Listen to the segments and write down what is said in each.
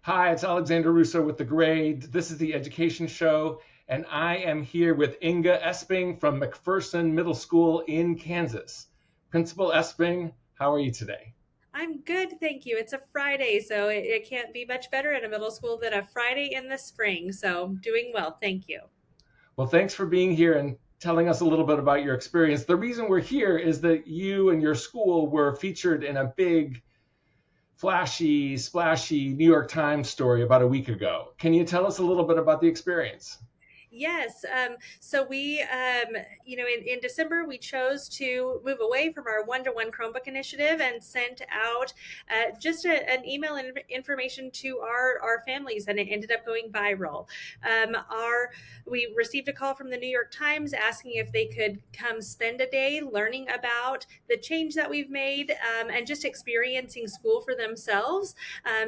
Hi, it's Alexander Russo with The Grade. This is the Education Show, and I am here with Inge Esping from McPherson Middle School in Kansas. Principal Esping, how are you today? I'm good, thank you. It's a Friday, so it can't be much better in a middle school than a Friday in the spring. So, doing well, thank you. Well, thanks for being here and telling us a little bit about your experience. The reason we're here is that you and your school were featured in a big, flashy, splashy New York Times story about a week ago. Can you tell us a little bit about the experience? Yes. So in December, we chose to move away from our one-to-one Chromebook initiative and sent out just an email and information to our families, and it ended up going viral. We received a call from the New York Times asking if they could come spend a day learning about the change that we've made, and just experiencing school for themselves,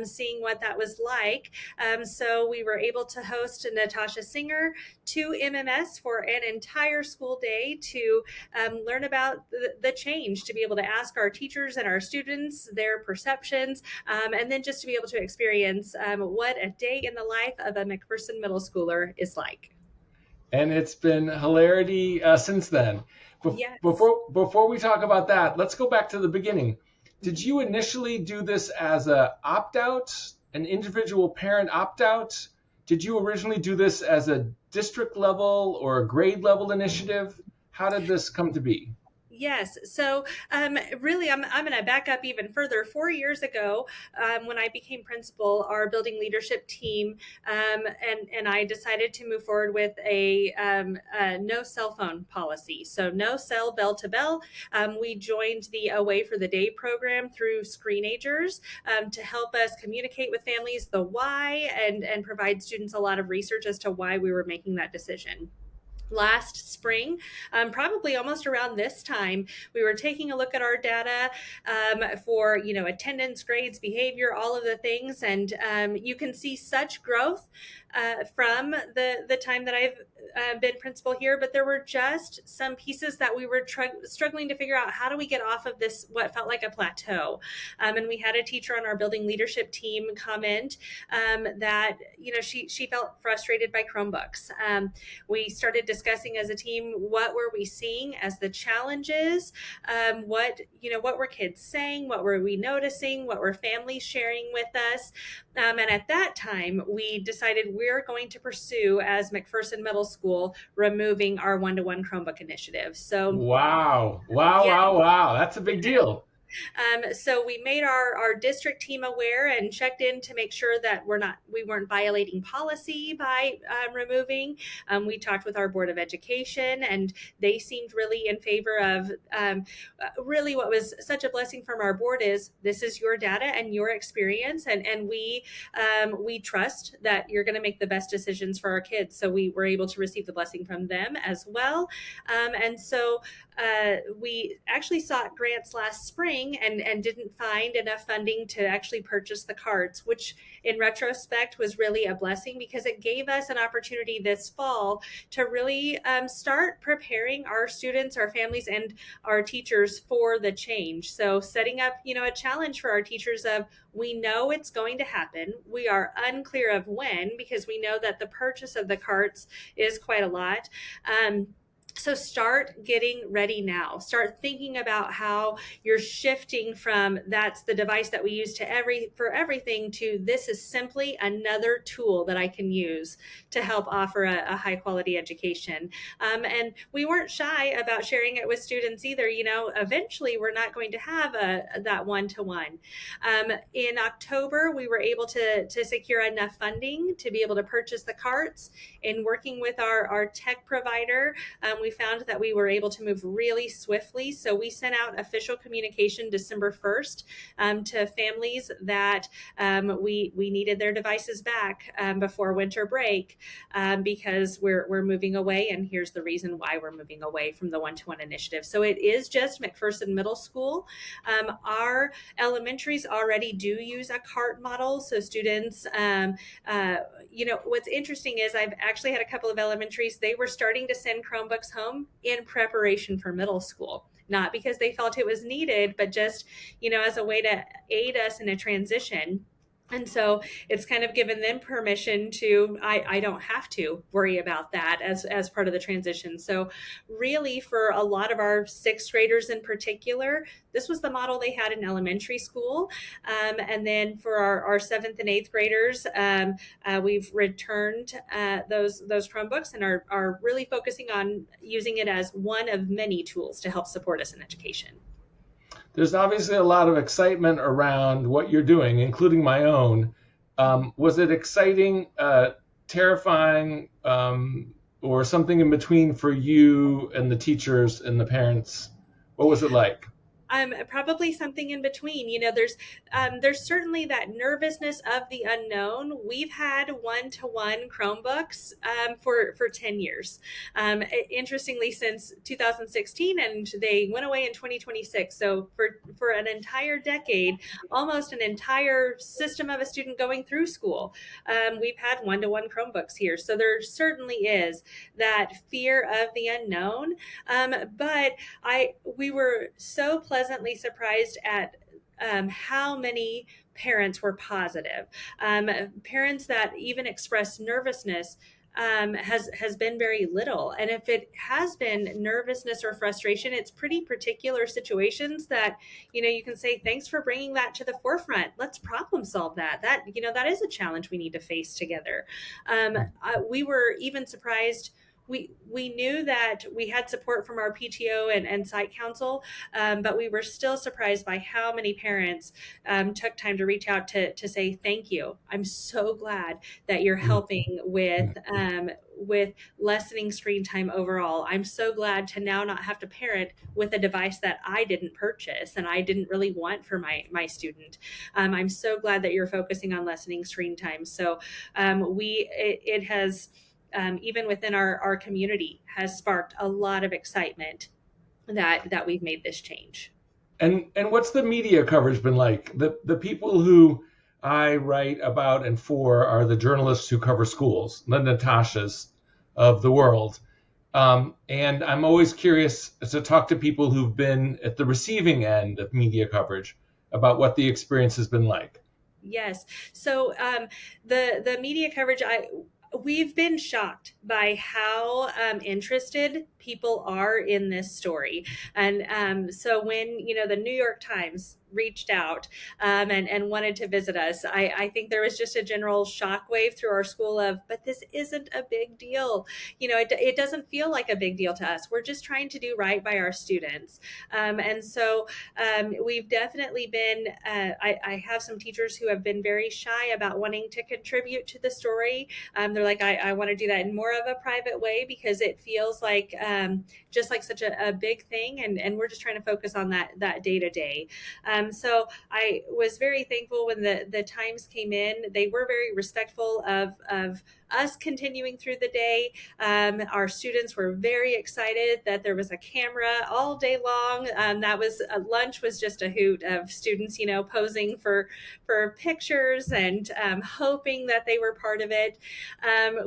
seeing what that was like. So we were able to host Natasha Singer to MMS for an entire school day to learn about the change, to be able to ask our teachers and our students their perceptions, and then just to be able to experience what a day in the life of a McPherson middle schooler is like. And it's been hilarity since then. Yes. Before we talk about that, let's go back to the beginning. Did you initially do this as a opt out, an individual parent opt out? Did you originally do this as a district level or a grade level initiative? How did this come to be? Yes. So, really, I'm going to back up even further. 4 years ago, when I became principal, our building leadership team and I decided to move forward with a no cell phone policy. So, no cell bell to bell. We joined the Away for the Day program through Screenagers to help us communicate with families the why and provide students a lot of research as to why we were making that decision. Last spring, probably almost around this time, we were taking a look at our data for attendance, grades, behavior, all of the things, and you can see such growth from the time that I've been principal here. But there were just some pieces that we were struggling to figure out. How do we get off of this what felt like a plateau? And we had a teacher on our building leadership team comment that she felt frustrated by Chromebooks. We started discussing as a team, what were we seeing as the challenges, what were kids saying, what were we noticing, what were families sharing with us. And at that time we decided we're going to pursue, as McPherson Middle School, removing our one-to-one Chromebook initiative. So Wow. Wow, yeah. wow, wow. That's a big deal. So we made our district team aware and checked in to make sure that we weren't violating policy by removing. We talked with our Board of Education, and they seemed really in favor of. Really, what was such a blessing from our board is this is your data and your experience, and we trust that you're going to make the best decisions for our kids. So we were able to receive the blessing from them as well, and so we actually sought grants last spring and didn't find enough funding to actually purchase the carts, which in retrospect was really a blessing because it gave us an opportunity this fall to really start preparing our students, our families, and our teachers for the change. So setting up, a challenge for our teachers of, we know it's going to happen. We are unclear of when, because we know that the purchase of the carts is quite a lot. So start getting ready now. Start thinking about how you're shifting from that's the device that we use for everything to this is simply another tool that I can use to help offer a high quality education. And we weren't shy about sharing it with students either. Eventually we're not going to have that one-to-one. In October, we were able to secure enough funding to be able to purchase the carts. In working with our tech provider, we found that we were able to move really swiftly. So we sent out official communication December 1st to families that we needed their devices back before winter break, because we're moving away, and here's the reason why we're moving away from the one-to-one initiative. So it is just McPherson Middle School. Our elementaries already do use a cart model, so students, what's interesting is I've actually had a couple of elementaries, they were starting to send Chromebooks home in preparation for middle school, not because they felt it was needed, but just as a way to aid us in a transition. And so it's kind of given them permission to, I don't have to worry about that as part of the transition. So really for a lot of our sixth graders in particular, this was the model they had in elementary school. And then for our seventh and eighth graders, we've returned those Chromebooks and are really focusing on using it as one of many tools to help support us in education. There's obviously a lot of excitement around what you're doing, including my own. Was it exciting, terrifying, or something in between for you and the teachers and the parents? What was it like? Probably something in between. There's certainly that nervousness of the unknown. We've had one-to-one Chromebooks for 10 years. Interestingly, since 2016, and they went away in 2026. So for an entire decade, almost an entire system of a student going through school, we've had one-to-one Chromebooks here. So there certainly is that fear of the unknown. But we were so pleasantly surprised at how many parents were positive. Parents that even expressed nervousness has been very little. And if it has been nervousness or frustration, it's pretty particular situations that, you can say, thanks for bringing that to the forefront. Let's problem solve that. That is a challenge we need to face together. We were even surprised. We knew that we had support from our PTO and site council, but we were still surprised by how many parents took time to reach out to say thank you. I'm so glad that you're helping with lessening screen time overall. I'm so glad to now not have to parent with a device that I didn't purchase and I didn't really want for my student. I'm so glad that you're focusing on lessening screen time. So it has. Even within our community, has sparked a lot of excitement that we've made this change. And what's the media coverage been like? The people who I write about and for are the journalists who cover schools, the Natashas of the world. And I'm always curious to talk to people who've been at the receiving end of media coverage about what the experience has been like. Yes. So the media coverage, we've been shocked by how interested people are in this story. And so when, the New York Times reached out and wanted to visit us, I think there was just a general shockwave through our school of, but this isn't a big deal. It doesn't feel like a big deal to us. We're just trying to do right by our students. And so we've definitely been, I have some teachers who have been very shy about wanting to contribute to the story. They're like, I want to do that in more of a private way because it feels like just like such a big thing. And we're just trying to focus on that day to day. So I was very thankful when the Times came in. They were very respectful of us continuing through the day. Our students were very excited that there was a camera all day long. That was lunch was just a hoot of students, posing for pictures and hoping that they were part of it.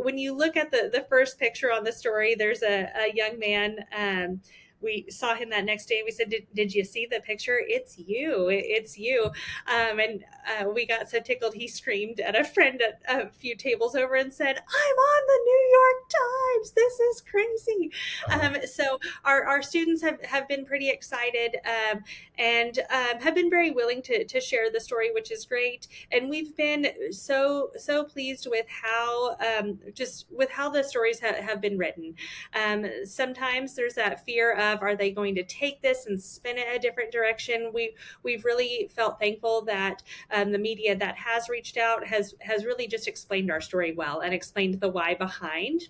When you look at the first picture on the story, there's a young man. We saw him that next day and we said, did you see the picture? It's you. And we got so tickled. He screamed at a friend at a few tables over and said, I'm on the New York Times. This is crazy. So our students have been pretty excited and have been very willing to share the story, which is great. And we've been so pleased with how the stories have been written. Sometimes there's that fear of, are they going to take this and spin it a different direction? We've really felt thankful that the media that has reached out has really just explained our story well and explained the why behind.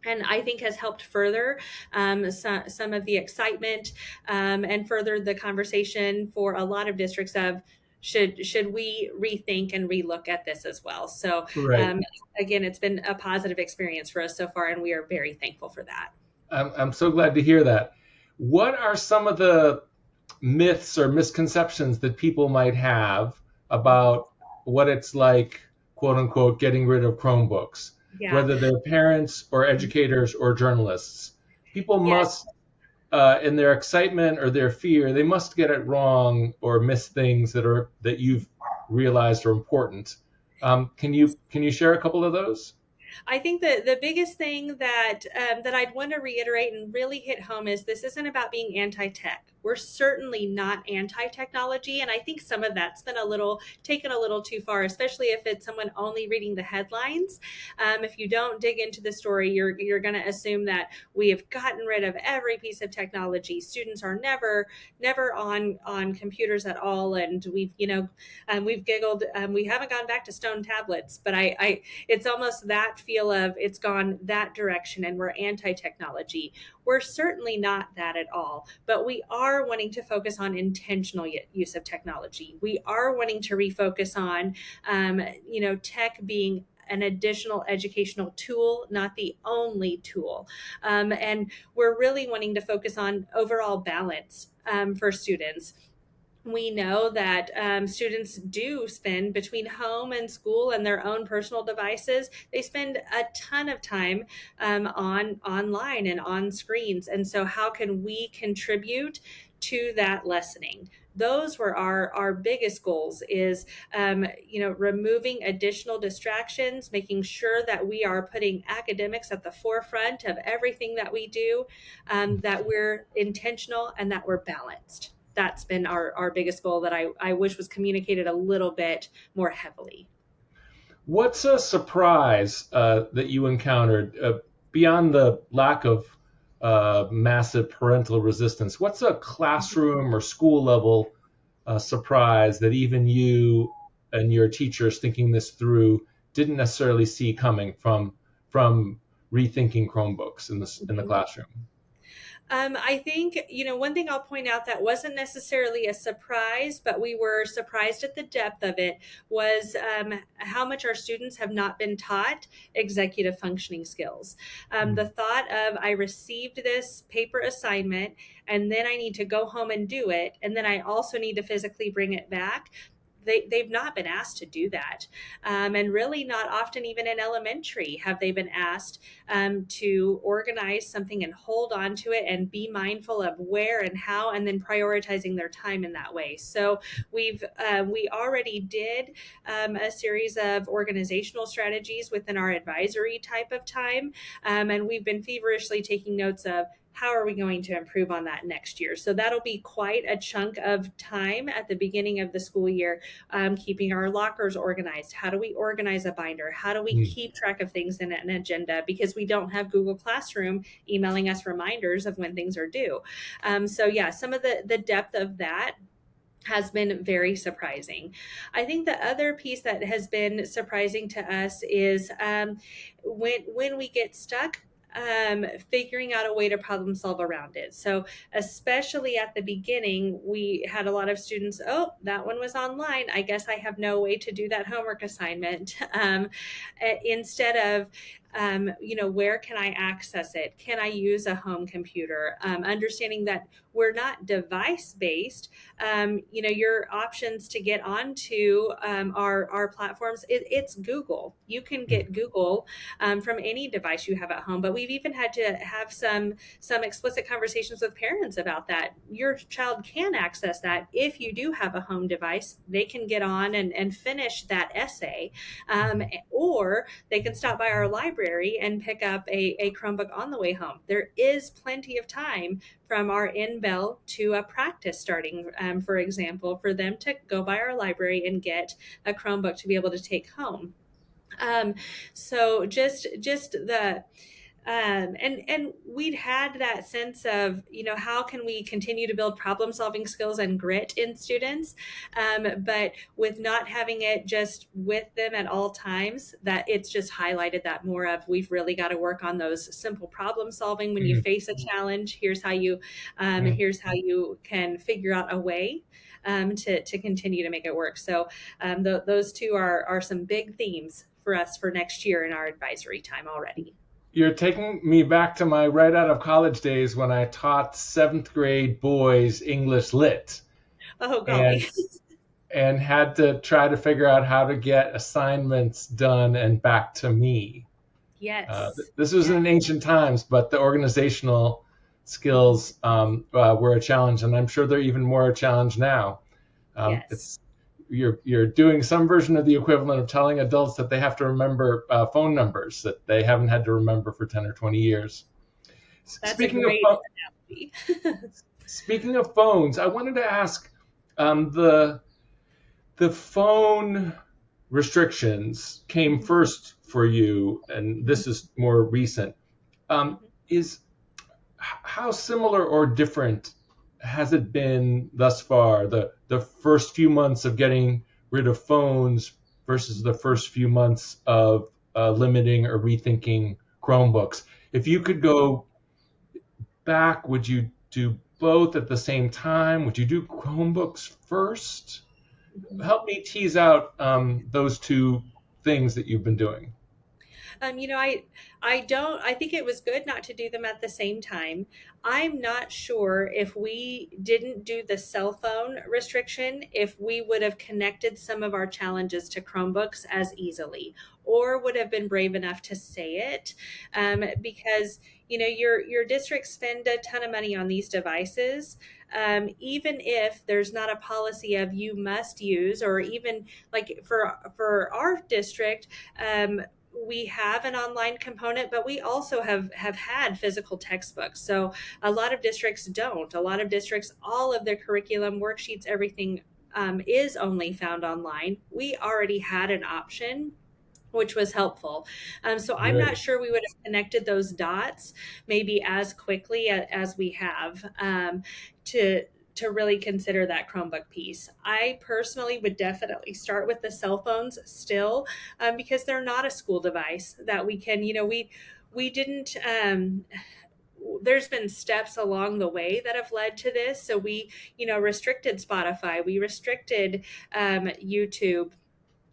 And I think has helped further some of the excitement and furthered the conversation for a lot of districts of, should we rethink and relook at this as well? So Right. Again, it's been a positive experience for us so far, and we are very thankful for that. I'm so glad to hear that. What are some of the myths or misconceptions that people might have about what it's like, quote unquote, getting rid of Chromebooks, whether they're parents or educators or journalists? People must, in their excitement or their fear, they must get it wrong or miss things that you've realized are important. Can you share a couple of those? I think that the biggest thing that I'd want to reiterate and really hit home is this isn't about being anti-tech. We're certainly not anti-technology, and I think some of that's been taken a little too far, especially if it's someone only reading the headlines. If you don't dig into the story, you're going to assume that we have gotten rid of every piece of technology. Students are never on computers at all, and we've giggled. We haven't gone back to stone tablets, but I it's almost that feel of it's gone that direction and we're anti-technology. We're certainly not that at all, but we are wanting to focus on intentional use of technology. We are wanting to refocus on, tech being an additional educational tool, not the only tool. And we're really wanting to focus on overall balance for students. We know that students do spend between home and school and their own personal devices. They spend a ton of time online and on screens. And so how can we contribute to that lessening? Those were our biggest goals is, removing additional distractions, making sure that we are putting academics at the forefront of everything that we do, that we're intentional and that we're balanced. That's been our biggest goal that I wish was communicated a little bit more heavily. What's a surprise that you encountered beyond the lack of massive parental resistance? What's a classroom or school level surprise that even you and your teachers thinking this through didn't necessarily see coming from rethinking Chromebooks in the classroom? I think, one thing I'll point out that wasn't necessarily a surprise, but we were surprised at the depth of it was how much our students have not been taught executive functioning skills. The thought of I received this paper assignment and then I need to go home and do it, and then I also need to physically bring it back. They've not been asked to do that. And really not often even in elementary have they been asked to organize something and hold on to it and be mindful of where and how, and then prioritizing their time in that way. So we already did a series of organizational strategies within our advisory type of time. And we've been feverishly taking notes of how are we going to improve on that next year? So that'll be quite a chunk of time at the beginning of the school year, keeping our lockers organized. How do we organize a binder? How do we keep track of things in an agenda? Because we don't have Google Classroom emailing us reminders of when things are due. Some of the depth of that has been very surprising. I think the other piece that has been surprising to us is when we get stuck, figuring out a way to problem solve around it. So especially at the beginning, we had a lot of students, oh, that one was online. I guess I have no way to do that homework assignment. Instead of, where can I access it? Can I use a home computer? Understanding that we're not device-based. Your options to get onto our platforms, it's Google. You can get Google from any device you have at home, but we've even had to have some explicit conversations with parents about that. Your child can access that if you do have a home device. They can get on and finish that essay, or they can stop by our library and pick up a Chromebook on the way home. There is plenty of time from our end bell to a practice starting, for example, for them to go by our library and get a Chromebook to be able to take home. So just the and we'd had that sense of, how can we continue to build problem solving skills and grit in students? But with not having it just with them at all times, that it's just highlighted that more of, we've really got to work on those simple problem solving. When you face a challenge, here's how you can figure out a way to continue to make it work. So those two are some big themes for us for next year in our advisory time already. You're taking me back to my right out of college days when I taught 7th grade boys English Lit. Oh, golly. And had to try to figure out how to get assignments done and back to me. Yes. This was in ancient times, but the organizational skills were a challenge, and I'm sure they're even more a challenge now. Yes. you're doing some version of the equivalent of telling adults that they have to remember phone numbers that they haven't had to remember for 10 or 20 years. That's a Speaking of great analogy. speaking of phones, I wanted to ask the phone restrictions came first for you, and this is more recent. Is how similar or different has it been thus far? The first few months of getting rid of phones versus the first few months of limiting or rethinking Chromebooks. If you could go back, would you do both at the same time? Would you do Chromebooks first? Help me tease out those two things that you've been doing. I think it was good not to do them at the same time. I'm not sure if we didn't do the cell phone restriction, if we would have connected some of our challenges to Chromebooks as easily, or would have been brave enough to say it, because your districts spend a ton of money on these devices. Even if there's not a policy of you must use, or even like for our district, we have an online component, but we also have had physical textbooks. So a lot of districts don't. A lot of districts, all of their curriculum, worksheets, everything is only found online. We already had an option, which was helpful. So I'm not Great. sure we would have connected those dots maybe as quickly as we have, to really consider that Chromebook piece. I personally would definitely start with the cell phones still, because they're not a school device that we can, we didn't, there's been steps along the way that have led to this. So we, restricted Spotify, we restricted YouTube,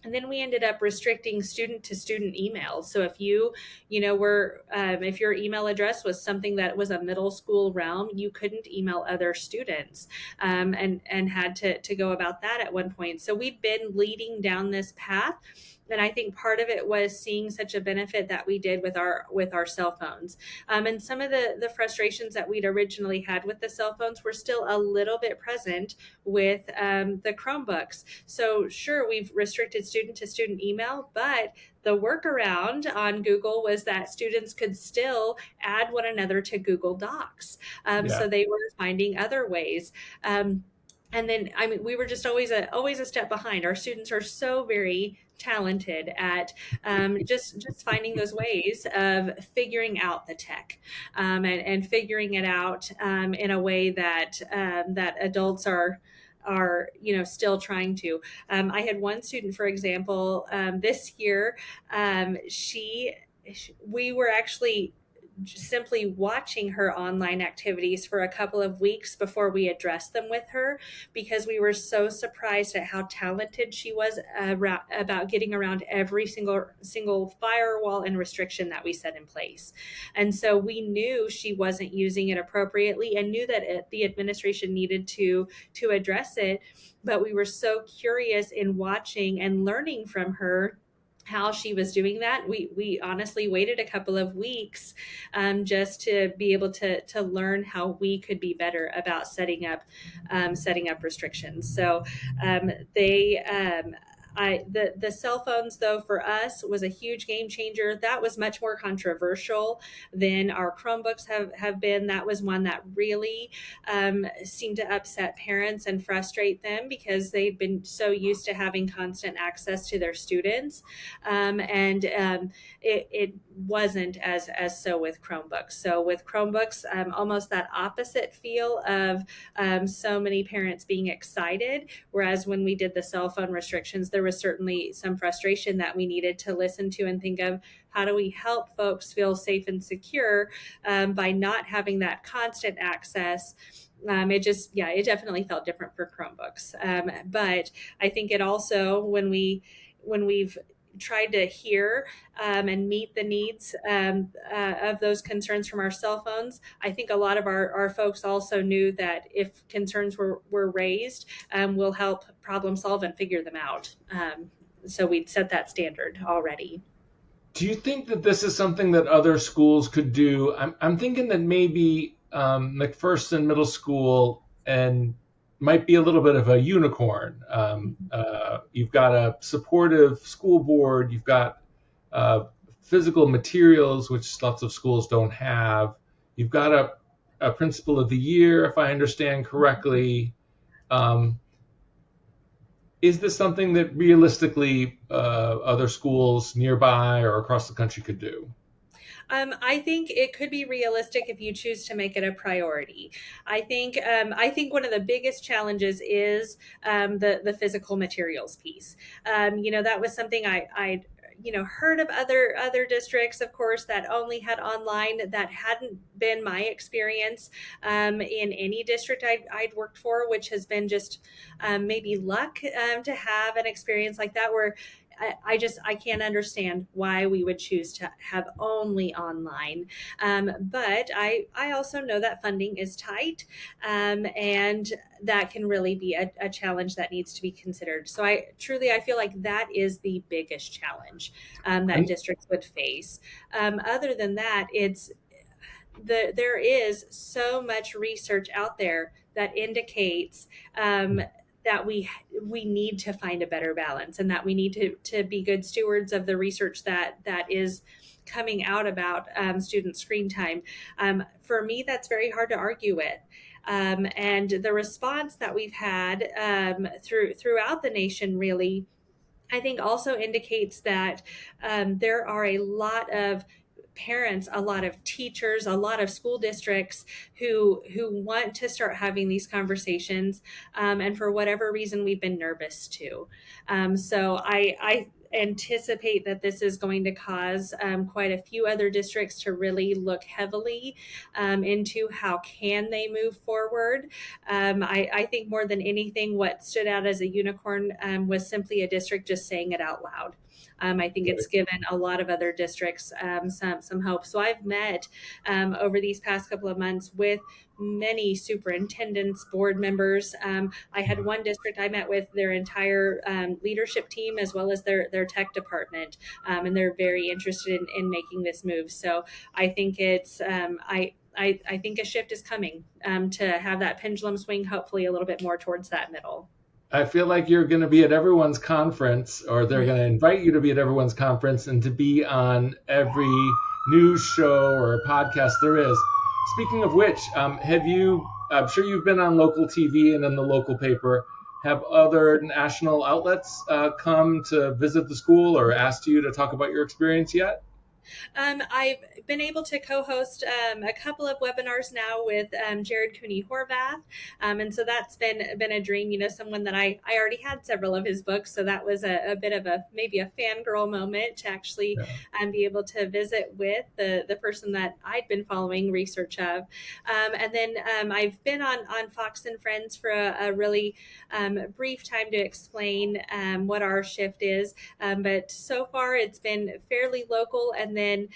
and then we ended up restricting student to student emails. So if if your email address was something that was a middle school realm, you couldn't email other students, and had to go about that at one point. So we've been leading down this path. And I think part of it was seeing such a benefit that we did with our cell phones, and some of the frustrations that we'd originally had with the cell phones were still a little bit present with the Chromebooks. So sure, we've restricted student to student email, but the workaround on Google was that students could still add one another to Google Docs. Yeah. So they were finding other ways. And then, we were just always a step behind. Our students are so very talented at just finding those ways of figuring out the tech, and figuring it out in a way that that adults are still trying to. I had one student, for example, this year, we were actually simply watching her online activities for a couple of weeks before we addressed them with her, because we were so surprised at how talented she was about getting around every single firewall and restriction that we set in place. And so we knew she wasn't using it appropriately, and knew that the administration needed to address it. But we were so curious in watching and learning from her how she was doing that. We honestly waited a couple of weeks, just to be able to learn how we could be better about setting up restrictions. So the cell phones, though, for us was a huge game changer. That was much more controversial than our Chromebooks have been. That was one that really seemed to upset parents and frustrate them, because they'd been so used to having constant access to their students, and it wasn't as so with Chromebooks. So with Chromebooks, almost that opposite feel of so many parents being excited, whereas when we did the cell phone restrictions, there was certainly some frustration that we needed to listen to and think of, how do we help folks feel safe and secure by not having that constant access. It definitely felt different for Chromebooks, but I think it also, when we've tried to hear and meet the needs of those concerns from our cell phones, I think a lot of our folks also knew that if concerns were raised, we'll help problem solve and figure them out. So we'd set that standard already. Do you think that this is something that other schools could do? I'm thinking that maybe McPherson Middle School and might be a little bit of a unicorn. You've got a supportive school board, you've got physical materials, which lots of schools don't have. You've got a principal of the year, if I understand correctly. Um, is this something that realistically other schools nearby or across the country could do? I think it could be realistic if you choose to make it a priority. I think one of the biggest challenges is the physical materials piece. That was something I heard of other districts, of course, that only had online. That hadn't been my experience in any district I'd worked for, which has been just maybe luck to have an experience like that where I can't understand why we would choose to have only online. But I also know that funding is tight, and that can really be a challenge that needs to be considered. So I feel like that is the biggest challenge that And districts would face. Other than that, there is so much research out there that indicates that we need to find a better balance, and that we need to be good stewards of the research that is coming out about student screen time. For me, that's very hard to argue with. And the response that we've had throughout the nation really, I think, also indicates that there are a lot of parents, a lot of teachers, a lot of school districts who want to start having these conversations, and for whatever reason, we've been nervous too. So I anticipate that this is going to cause quite a few other districts to really look heavily into how can they move forward. I think more than anything, what stood out as a unicorn was simply a district just saying it out loud. I think it's given a lot of other districts some hope. So I've met over these past couple of months with many superintendents, board members. I had one district I met with their entire leadership team as well as their tech department, and they're very interested in making this move. So I think I think a shift is coming to have that pendulum swing, hopefully a little bit more towards that middle. I feel like you're going to be at everyone's conference, or they're going to invite you to be at everyone's conference and to be on every news show or podcast there is. Speaking of which, I'm sure you've been on local TV and in the local paper. Have other national outlets come to visit the school or asked you to talk about your experience yet? I've been able to co-host a couple of webinars now with Jared Cooney Horvath, and so that's been a dream. Someone that I already had several of his books, so that was a bit of maybe a fangirl moment to actually Yeah. be able to visit with the person that I'd been following research of, and then I've been on Fox and Friends for a really brief time to explain what our shift is, but so far it's been fairly local. And then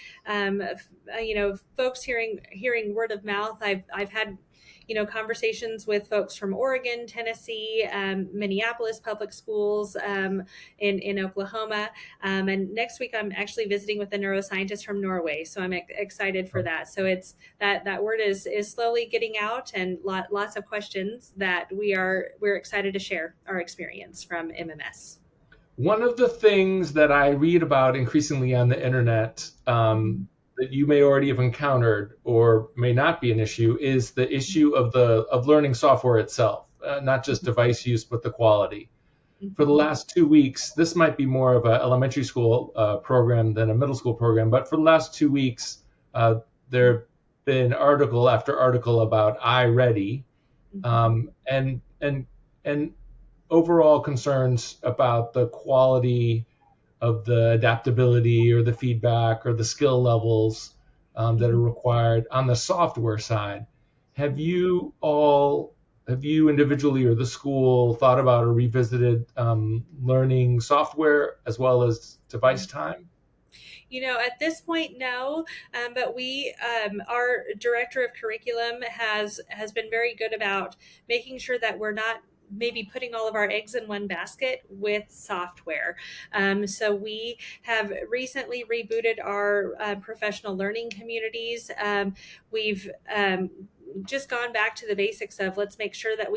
folks hearing word of mouth. I've had conversations with folks from Oregon, Tennessee, Minneapolis public schools, in Oklahoma, and next week I'm actually visiting with a neuroscientist from Norway, so I'm excited for that. So it's that word is slowly getting out, and lots of questions that we're excited to share our experience from MMS. One of the things that I read about increasingly on the internet, that you may already have encountered or may not be an issue, is the issue of learning software itself, not just device use, but the quality. For the last 2 weeks, this might be more of an elementary school program than a middle school program, but for the last 2 weeks, there have been article after article about iReady, and overall concerns about the quality of the adaptability or the feedback or the skill levels that are required on the software side. Have you individually or the school thought about or revisited learning software as well as device time? At this point, no, but our director of curriculum has been very good about making sure that we're not maybe putting all of our eggs in one basket with software. So we have recently rebooted our professional learning communities. We've just gone back to the basics of let's make sure that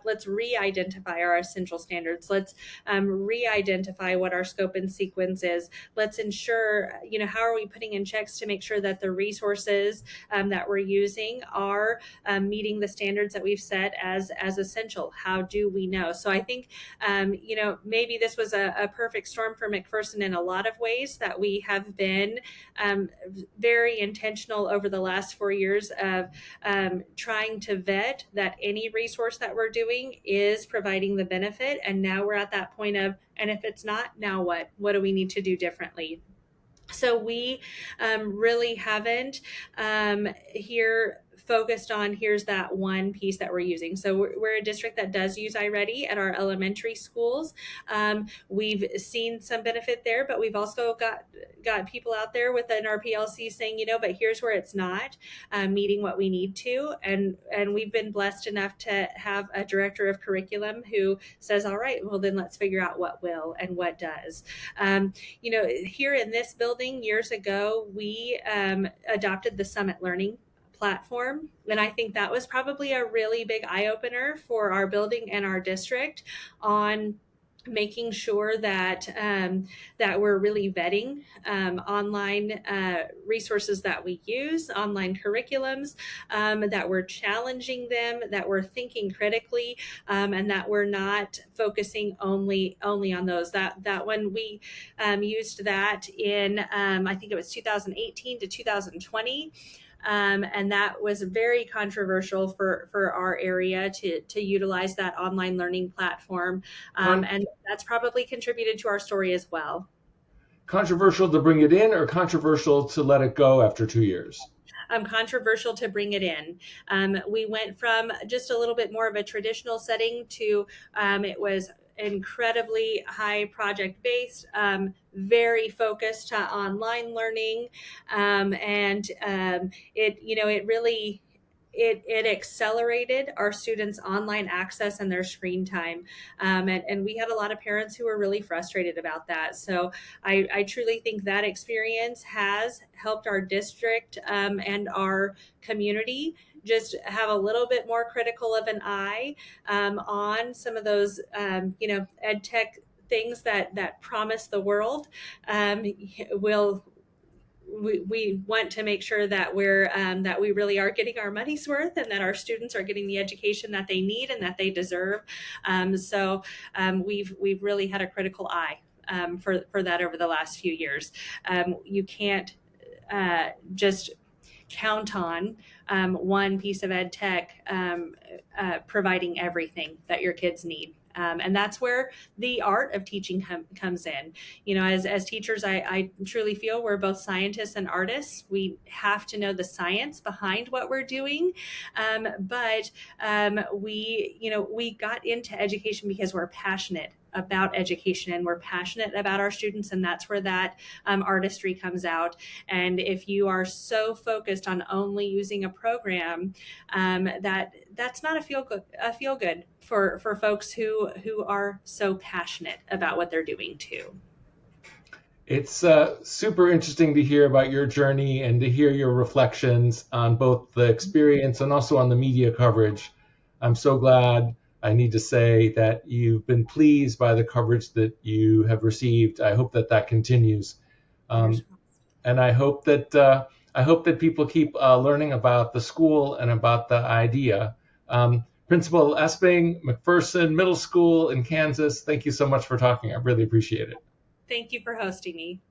let's re-identify our essential standards. Let's re-identify what our scope and sequence is. Let's ensure, how are we putting in checks to make sure that the resources that we're using are meeting the standards that we've set as essential. How do we know? So I think, maybe this was a perfect storm for McPherson in a lot of ways, that we have been very intentional over the last 4 years of trying to vet that any resource that we're doing is providing the benefit. And now we're at that point of, and if it's not, now what? What do we need to do differently? So we really haven't here focused on here's that one piece that we're using. So we're a district that does use iReady at our elementary schools. We've seen some benefit there, but we've also got people out there within our PLC saying, but here's where it's not meeting what we need to. And we've been blessed enough to have a director of curriculum who says, all right, well, then let's figure out what will and what does. Here in this building years ago, we adopted the Summit Learning platform. And I think that was probably a really big eye-opener for our building and our district on making sure that that we're really vetting online resources that we use, online curriculums, that we're challenging them, that we're thinking critically, and that we're not focusing only on those. That when we used that in I think it was 2018 to 2020. And that was very controversial for our area to utilize that online learning platform. And that's probably contributed to our story as well. Controversial to bring it in, or controversial to let it go after 2 years? Controversial to bring it in. We went from just a little bit more of a traditional setting to it was incredibly high project based, very focused to online learning, and it really accelerated our students' online access and their screen time. And we had a lot of parents who were really frustrated about that. So I truly think that experience has helped our district and our community just have a little bit more critical of an eye on some of those, ed tech things that promise the world. We want to make sure that that we really are getting our money's worth, and that our students are getting the education that they need and that they deserve. So we've really had a critical eye for that over the last few years. You can't just count on one piece of ed tech providing everything that your kids need. And that's where the art of teaching comes in. As teachers, I truly feel we're both scientists and artists. We have to know the science behind what we're doing. But we got into education because we're passionate about education, and we're passionate about our students, and that's where that artistry comes out. And if you are so focused on only using a program, that's not a feel good for folks who are so passionate about what they're doing too. It's super interesting to hear about your journey and to hear your reflections on both the experience and also on the media coverage. I'm so glad. I need to say that you've been pleased by the coverage that you have received. I hope that continues, and I hope that people keep learning about the school and about the idea. Principal Esping, McPherson Middle School in Kansas, thank you so much for talking. I really appreciate it. Thank you for hosting me.